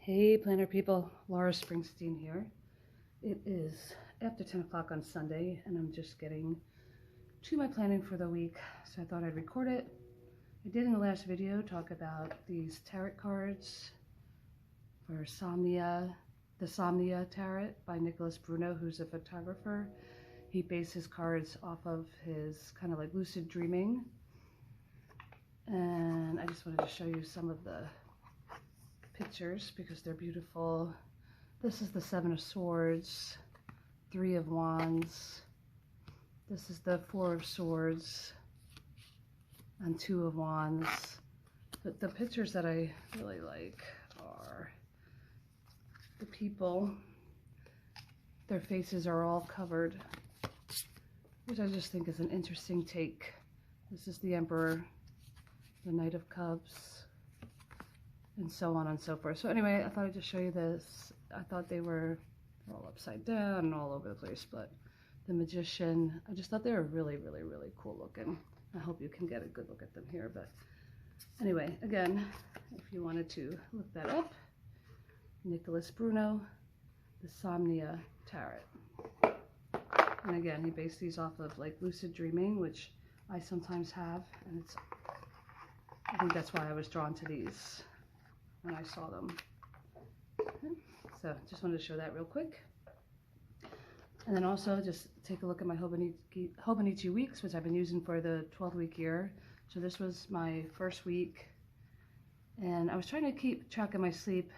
Hey planner people, Laura Springsteen here. It is after 10 o'clock on Sunday and I'm just getting to my planning for the week, so I thought I'd record it. I did in the last video talk about these tarot cards for Somnia, the Somnia Tarot by Nicholas Bruno, who's a photographer. He based his cards off of his kind of like lucid dreaming, and I just wanted to show you some of the pictures because they're beautiful. This is the Seven of Swords, Three of Wands. This is the Four of Swords and Two of Wands. But the pictures that I really like are the people. Their faces are all covered, which I just think is an interesting take. This is the Emperor, the Knight of Cups, and so on and so forth. So anyway, I thought I'd just show you this. I thought they were all upside down and all over the place, but the Magician, I just thought they were really, really, really cool looking. I hope you can get a good look at them here, but anyway, again, if you wanted to look that up, Nicholas Bruno, the Somnia Tarot. And again, he based these off of like lucid dreaming, which I sometimes have, and I think that's why I was drawn to these when I saw them. So just wanted to show that real quick. And then also just take a look at my Hobonichi Weeks, which I've been using for the 12-week year. So this was my first week, and I was trying to keep track of my sleep,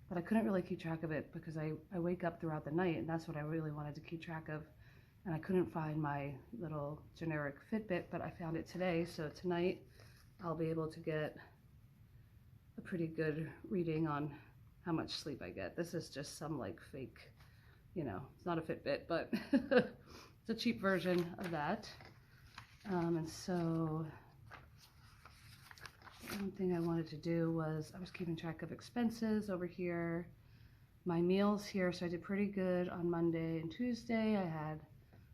but I couldn't really keep track of it because I wake up throughout the night, and that's what I really wanted to keep track of. And I couldn't find my little generic Fitbit, but I found it today. So tonight I'll be able to get a pretty good reading on how much sleep I get. This is just some like fake, you know, it's not a Fitbit, but it's a cheap version of that. And so the one thing I wanted to do was I was keeping track of expenses over here, my meals here. So I did pretty good on Monday and Tuesday. I had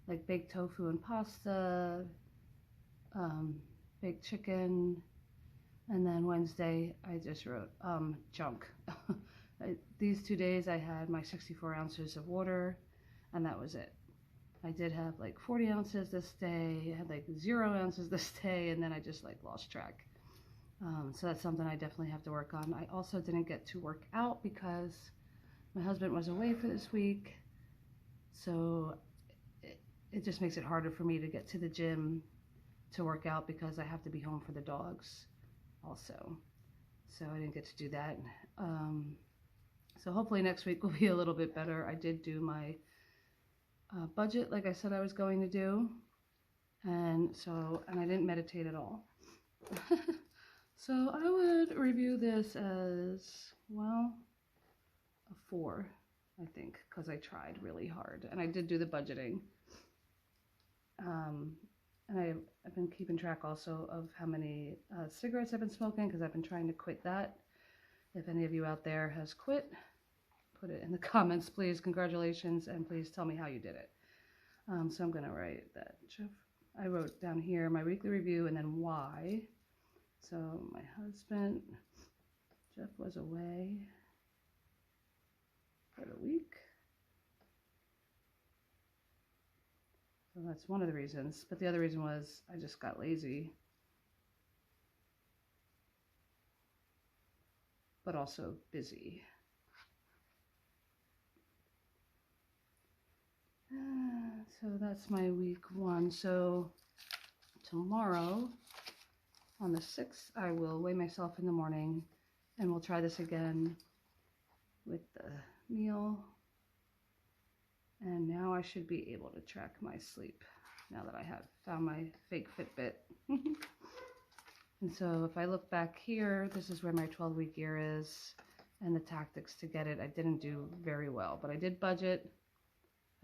like baked tofu and pasta, baked chicken, and then Wednesday I just wrote junk. These 2 days I had my 64 ounces of water, and that was it. I did have like 40 ounces this day, I had like 0 ounces this day, and then I just like lost track. So that's something I definitely have to work on. I also didn't get to work out because my husband was away for this week, so it just makes it harder for me to get to the gym to work out because I have to be home for the dogs also. So I didn't get to do that. So hopefully next week will be a little bit better. I did do my budget like I said I was going to do, and I didn't meditate at all. So I would review this as, well, a 4, I think, because I tried really hard and I did do the budgeting. And I've been keeping track also of how many cigarettes I've been smoking, because I've been trying to quit that. If any of you out there has quit, put it in the comments, please. Congratulations, and please tell me how you did it. So I'm going to write that. Jeff, I wrote down here my weekly review and then why. So my husband, Jeff, was away for the week. So that's one of the reasons, but the other reason was I just got lazy, but also busy. So that's my week 1. So tomorrow on the 6th, I will weigh myself in the morning, and we'll try this again with the meal. And now I should be able to track my sleep now that I have found my fake Fitbit. And so if I look back here, this is where my 12-week year is and the tactics to get it. I didn't do very well, but I did budget.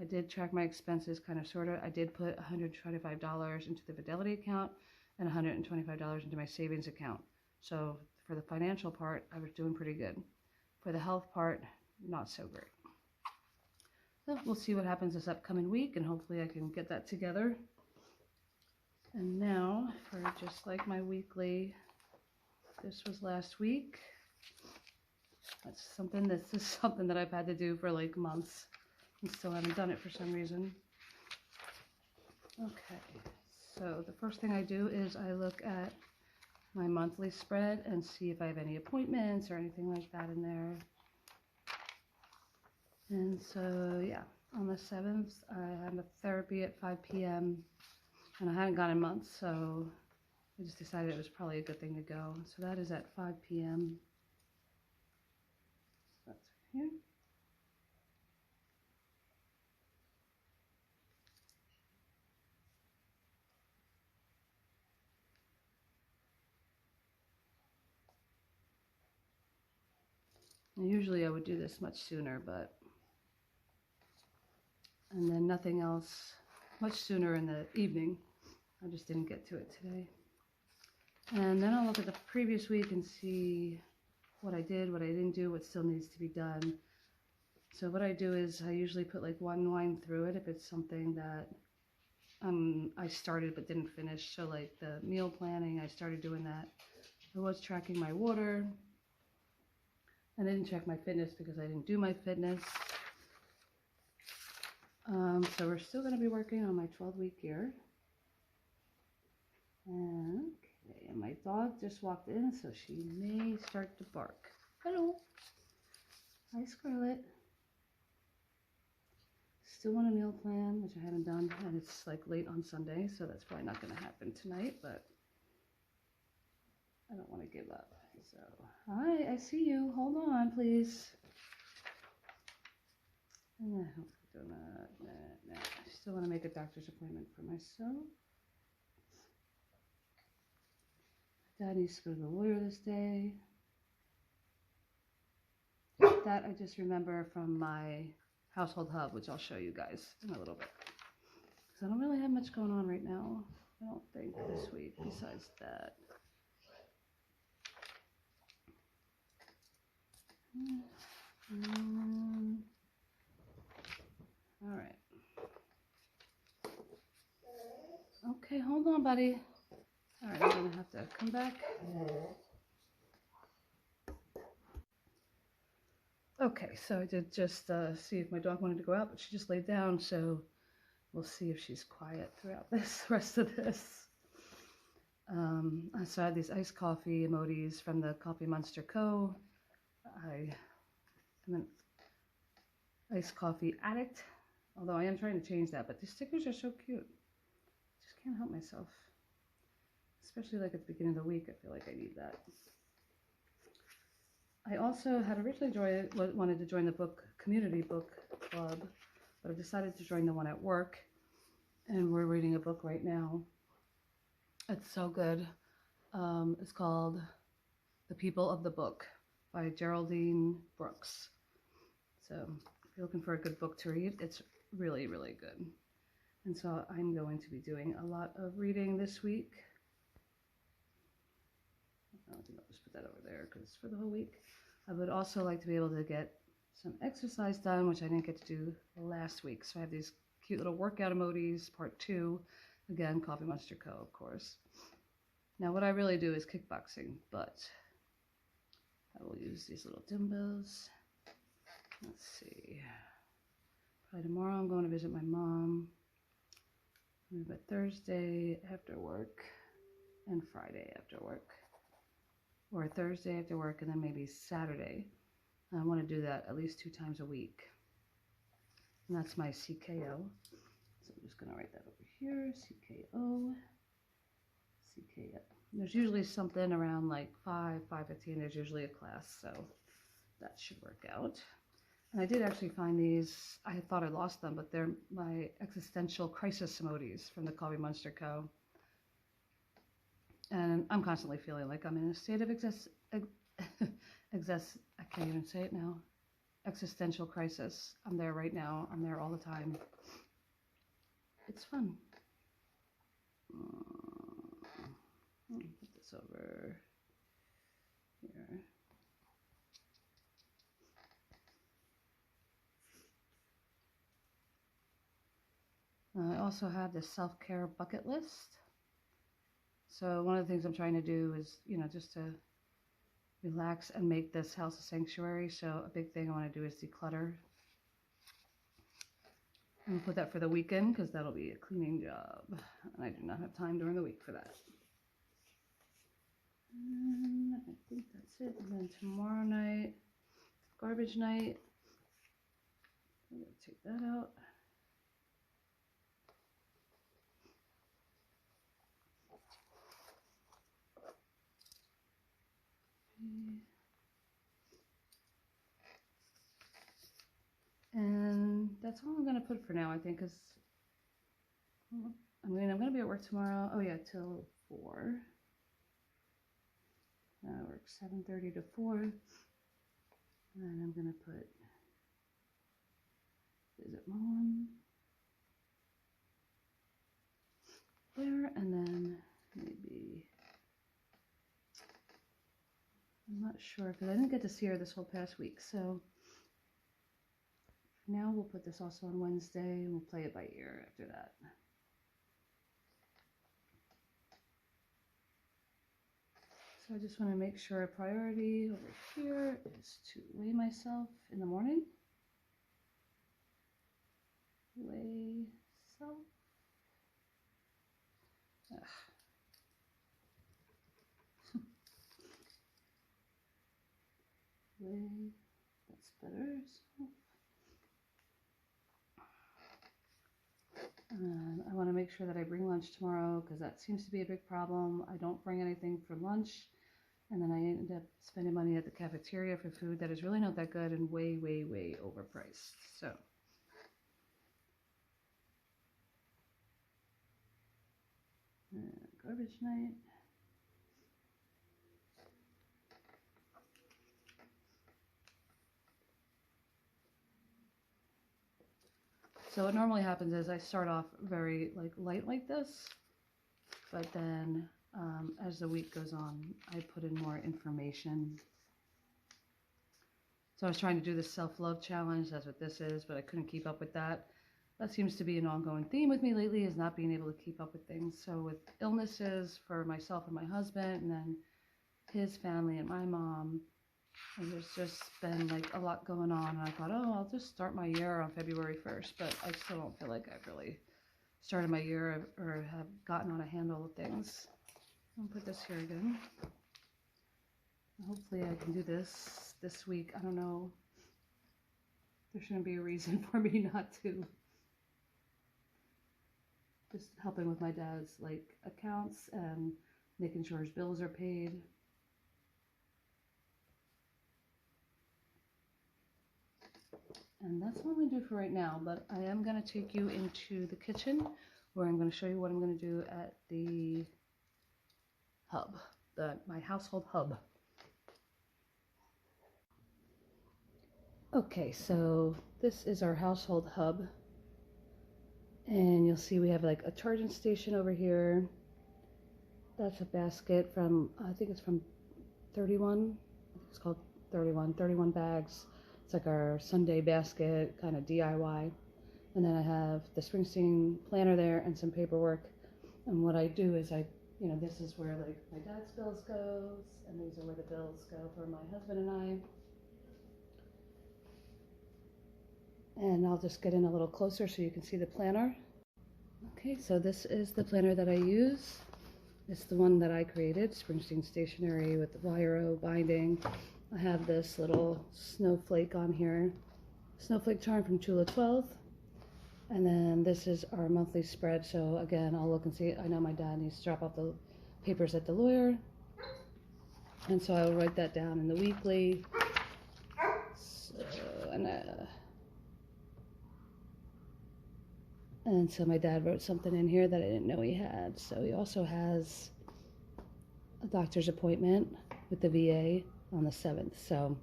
I did track my expenses, kind of, sort of. I did put $125 into the Fidelity account and $125 into my savings account. So for the financial part, I was doing pretty good. For the health part, not so great. So we'll see what happens this upcoming week, and hopefully I can get that together. And now for just like my weekly, this was last week. This is something that I've had to do for like months and still haven't done it for some reason. Okay, so the first thing I do is I look at my monthly spread and see if I have any appointments or anything like that in there. And so, yeah, on the 7th, I have a therapy at 5 p.m. and I hadn't gone in months, so I just decided it was probably a good thing to go. So that is at 5 p.m. That's right here. And usually I would do this much sooner, and then nothing else much sooner in the evening. I just didn't get to it today. And then I'll look at the previous week and see what I did, what I didn't do, what still needs to be done. So what I do is I usually put like one line through it if it's something that I started but didn't finish. So like the meal planning, I started doing that. I was tracking my water. I didn't check my fitness because I didn't do my fitness. So we're still going to be working on my 12-week year. And my dog just walked in, so she may start to bark. Hello. Hi, Scarlett. Still want a meal plan, which I haven't done, and it's like late on Sunday, so that's probably not going to happen tonight, but I don't want to give up. So, hi, I see you. Hold on, please. I still want to make a doctor's appointment for myself. Dad needs to go to the lawyer this day. That I just remember from my household hub, which I'll show you guys in a little bit. Because I don't really have much going on right now, I don't think, this week besides that. All right. Okay, hold on, buddy. All right, I'm gonna have to come back. Okay, so I did just see if my dog wanted to go out, but she just laid down, so we'll see if she's quiet throughout this rest of this. So I had these iced coffee emojis from the Coffee Monster Co. I am an iced coffee addict, although I am trying to change that, but these stickers are so cute. Just can't help myself. Especially like at the beginning of the week, I feel like I need that. I also had originally wanted to join the community book club, but I decided to join the one at work, and we're reading a book right now. It's so good. It's called The People of the Book by Geraldine Brooks. So if you're looking for a good book to read, it's really, really good. And so I'm going to be doing a lot of reading this week. I think I'll just put that over there because it's for the whole week. I would also like to be able to get some exercise done, which I didn't get to do last week. So I have these cute little workout emojis, part 2. Again, Coffee Monster Co., of course. Now what I really do is kickboxing, but I will use these little dumbbells. Let's see. Probably tomorrow I'm going to visit my mom. But Thursday after work and Friday after work. Or Thursday after work and then maybe Saturday. I want to do that at least 2 times a week. And that's my CKO. So I'm just going to write that over here. CKO. CKO. There's usually something around like 5:15. There's usually a class, so that should work out. And I did actually find these. I thought I lost them, but they're my existential crisis emojis from the Coffee Monster Co. And I'm constantly feeling like I'm in a state of I can't even say it now. Existential crisis. I'm there right now. I'm there all the time. It's fun. Let me put this over here. I also have this self-care bucket list. So one of the things I'm trying to do is, just to relax and make this house a sanctuary. So a big thing I want to do is declutter. I'm going to put that for the weekend because that'll be a cleaning job. And I do not have time during the week for that. And I think that's it. And then tomorrow night, garbage night. I'm going to take that out. And that's all I'm going to put for now, I think, because I'm going to be at work tomorrow. Oh, yeah, till 4. I work 7:30 to 4. And I'm going to put Visit Mom there, and then maybe, I'm not sure, because I didn't get to see her this whole past week, so now we'll put this also on Wednesday, and we'll play it by ear after that. So I just want to make sure a priority over here is to weigh myself in the morning. Weigh self. Weigh, that's better. Self. I want to make sure that I bring lunch tomorrow because that seems to be a big problem. I don't bring anything for lunch, and then I end up spending money at the cafeteria for food that is really not that good and way, way, way overpriced. So garbage night. So what normally happens is I start off very light like this, but then as the week goes on, I put in more information. So I was trying to do this self-love challenge, that's what this is, but I couldn't keep up with that. That seems to be an ongoing theme with me lately, is not being able to keep up with things. So with illnesses for myself and my husband, and then his family and my mom, and there's just been like a lot going on, and I thought, oh, I'll just start my year on February 1st, but I still don't feel like I've really started my year or have gotten on a handle of things. I'll put this here again. Hopefully I can do this week. I don't know. There shouldn't be a reason for me not to. Just helping with my dad's accounts and making sure his bills are paid. And that's what I'm going to do for right now, but I am going to take you into the kitchen where I'm going to show you what I'm going to do at the hub, my household hub. Okay, so this is our household hub, and you'll see we have like a charging station over here. That's a basket from, I think it's from 31, it's called 31 bags. It's like our Sunday basket, kind of DIY. And then I have the Springsteen planner there and some paperwork. And what I do is this is where like my dad's bills goes, and these are where the bills go for my husband and I. And I'll just get in a little closer so you can see the planner. Okay, so this is the planner that I use. It's the one that I created, Springsteen stationery with the wire binding. I have this little snowflake on here, snowflake charm from Chula 12. And then this is our monthly spread. So again, I'll look and see. I know my dad needs to drop off the papers at the lawyer. And so I'll write that down in the weekly. And so my dad wrote something in here that I didn't know he had. So he also has a doctor's appointment with the VA on the 7th. So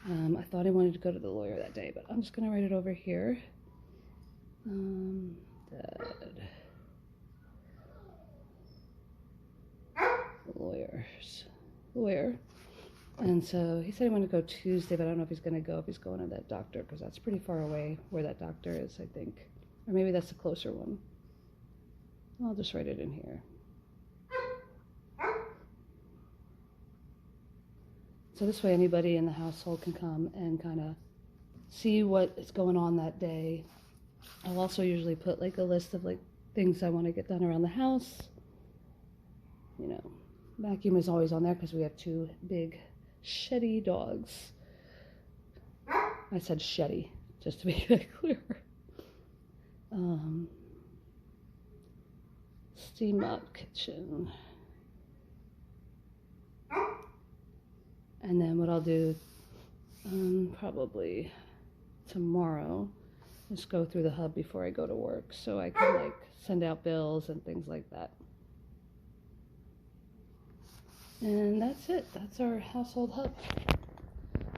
I thought I wanted to go to the lawyer that day, but I'm just going to write it over here. Dad. Lawyer. And so he said he wanted to go Tuesday, but I don't know if he's going to go, if he's going to that doctor, because that's pretty far away where that doctor is, I think. Or maybe that's the closer one. I'll just write it in here. So this way anybody in the household can come and kind of see what is going on that day. I'll also usually put like a list of like things I want to get done around the house. You know, vacuum is always on there because we have two big sheddy dogs. I said sheddy, just to make that clear. Steam up kitchen. And then what I'll do probably tomorrow is go through the hub before I go to work so I can like send out bills and things like that. And that's it. That's our household hub.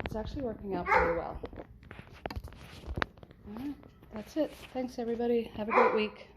It's actually working out pretty well. All right, that's it. Thanks everybody. Have a great week.